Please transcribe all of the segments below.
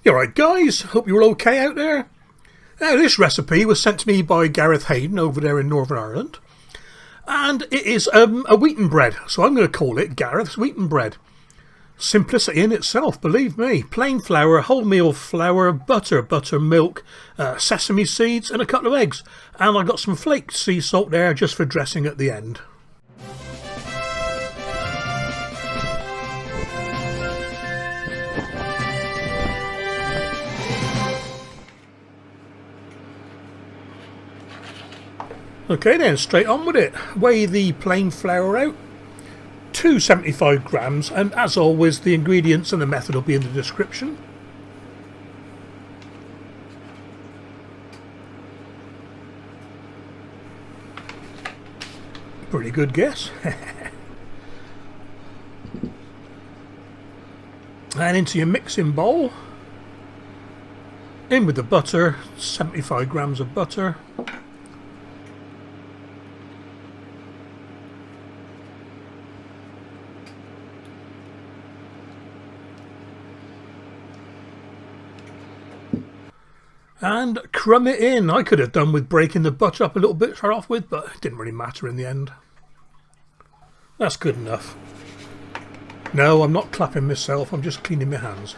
You alright guys, hope you're okay out there. Now this recipe was sent to me by Gareth Hayden over there in Northern Ireland, and it is a wheaten bread, so I'm going to call it Gareth's wheaten bread. Simplicity in itself, believe me. Plain flour, wholemeal flour, butter, buttermilk, sesame seeds and a couple of eggs, and I got some flaked sea salt there just for dressing at the end. Okay then, straight on with it. Weigh the plain flour out, 275 grams, and as always the ingredients and the method will be in the description. Pretty good guess. And into your mixing bowl, in with the butter, 75 grams of butter. And crumb it in. I could have done with breaking the butter up a little bit to start off with, but it didn't really matter in the end. That's good enough. No, I'm not clapping myself, I'm just cleaning my hands.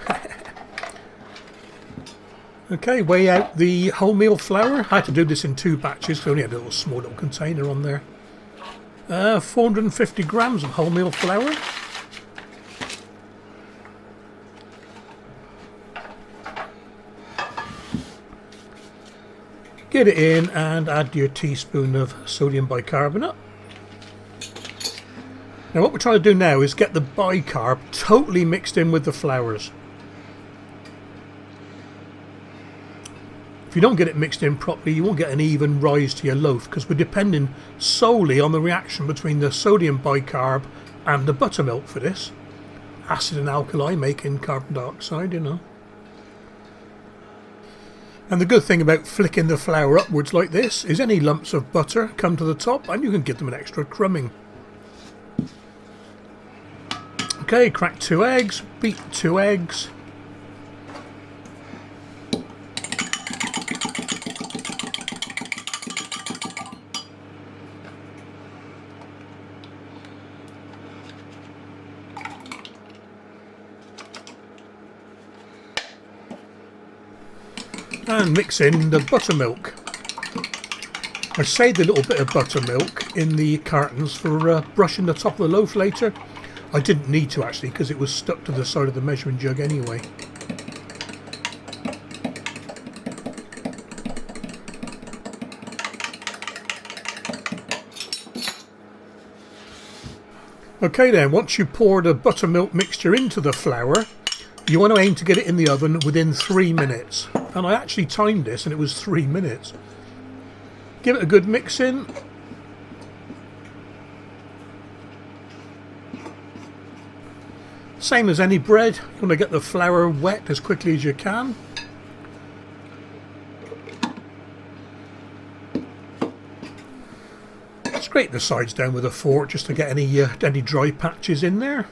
Okay, weigh out the wholemeal flour. I had to do this in 2 batches because I only had a little small little container on there. 450 grams of wholemeal flour. Get it in and add your teaspoon of sodium bicarbonate. Now what we're trying to do now is get the bicarb totally mixed in with the flours. If you don't get it mixed in properly, you won't get an even rise to your loaf because we're depending solely on the reaction between the sodium bicarb and the buttermilk for this. Acid and alkali making carbon dioxide, you know. And the good thing about flicking the flour upwards like this is any lumps of butter come to the top and you can give them an extra crumbing. Okay, crack 2 eggs, beat 2 eggs. And mix in the buttermilk. I saved a little bit of buttermilk in the cartons for brushing the top of the loaf later. I didn't need to actually because it was stuck to the side of the measuring jug anyway. Okay then, once you pour the buttermilk mixture into the flour, you want to aim to get it in the oven within 3 minutes. And I actually timed this and it was 3 minutes. Give it a good mix in. Same as any bread, you want to get the flour wet as quickly as you can. Scrape the sides down with a fork just to get any dry patches in there.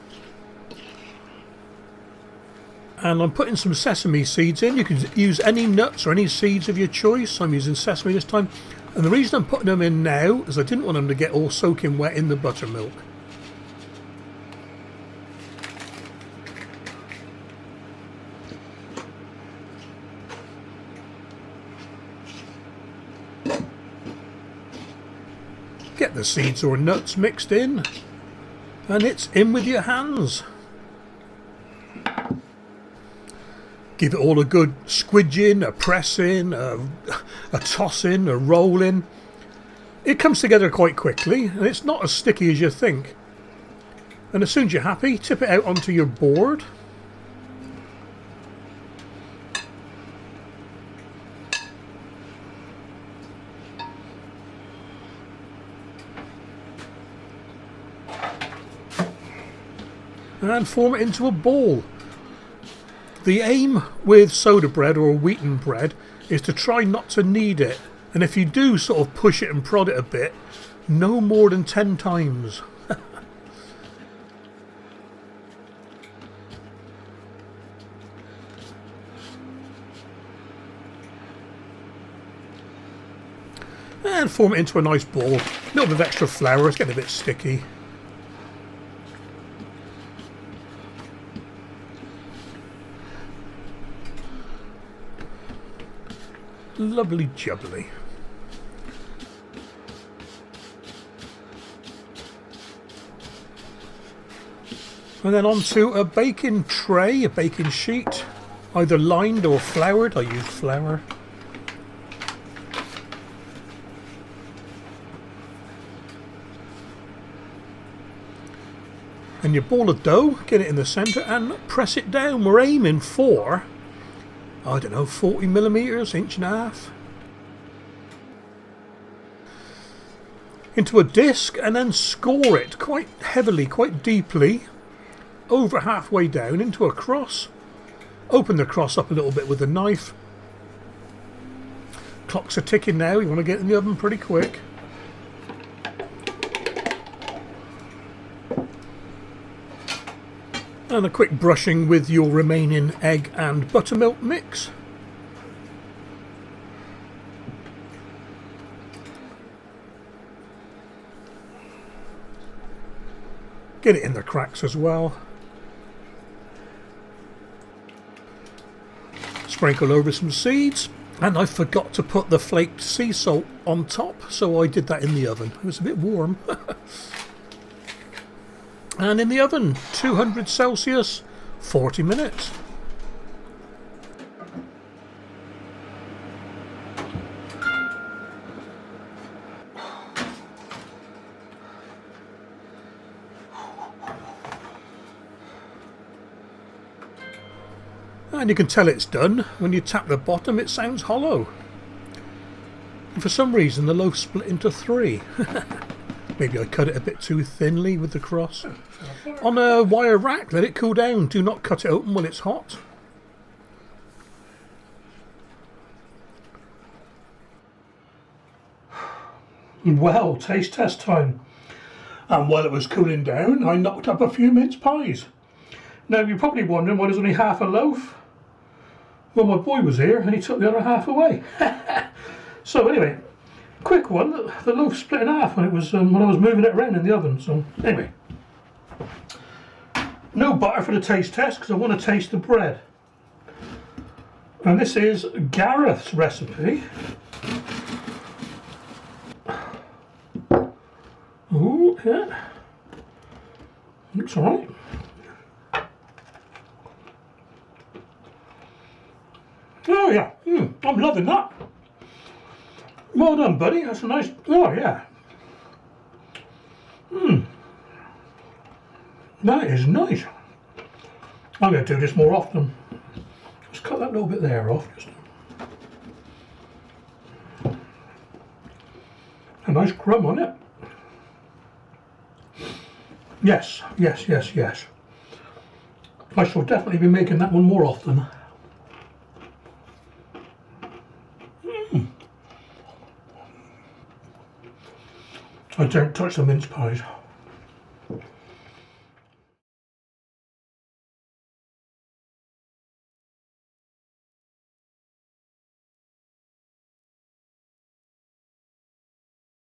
And I'm putting some sesame seeds in. You can use any nuts or any seeds of your choice. I'm using sesame this time. And the reason I'm putting them in now is I didn't want them to get all soaking wet in the buttermilk. Get the seeds or nuts mixed in. And it's in with your hands. Give it all a good squidging, a pressing, a tossing, a rolling. It comes together quite quickly and it's not as sticky as you think. And as soon as you're happy, tip it out onto your board. And form it into a ball. The aim with soda bread or wheaten bread is to try not to knead it, and if you do sort of push it and prod it a bit, no more than 10 times. and form it into a nice ball. A little bit of extra flour, it's getting a bit sticky. Lovely jubbly. And then onto a baking tray, a baking sheet, either lined or floured. I use flour. And your ball of dough, get it in the centre and press it down. We're aiming for, I don't know, 40 millimetres, inch and a half. Into a disc and then score it quite heavily, quite deeply, over halfway down into a cross. Open the cross up a little bit with a knife. Clocks are ticking now, you want to get in the oven pretty quick. And a quick brushing with your remaining egg and buttermilk mix. Get it in the cracks as well. Sprinkle over some seeds. And I forgot to put the flaked sea salt on top, so I did that in the oven. It was a bit warm. And in the oven, 200 Celsius, 40 minutes. And you can tell it's done. When you tap the bottom, it sounds hollow. And for some reason, the loaf split into 3. Maybe I cut it a bit too thinly with the cross. On a wire rack, let it cool down. Do not cut it open when it's hot. Well, taste test time. And while it was cooling down, I knocked up a few mince pies. Now, you're probably wondering why there's only half a loaf. Well, my boy was here and he took the other half away. So anyway, quick one. The loaf split in half when it was when I was moving it around in the oven. So anyway, no butter for the taste test because I want to taste the bread. And this is Gareth's recipe. Ooh, yeah, looks alright. Oh yeah, I'm loving that. Well done, buddy. That's a nice. Oh yeah. That is nice. I'm going to do this more often. Let's cut that little bit there off. Just a nice crumb on it. Yes, yes, yes, yes. I shall definitely be making that one more often. I don't touch the mince pies.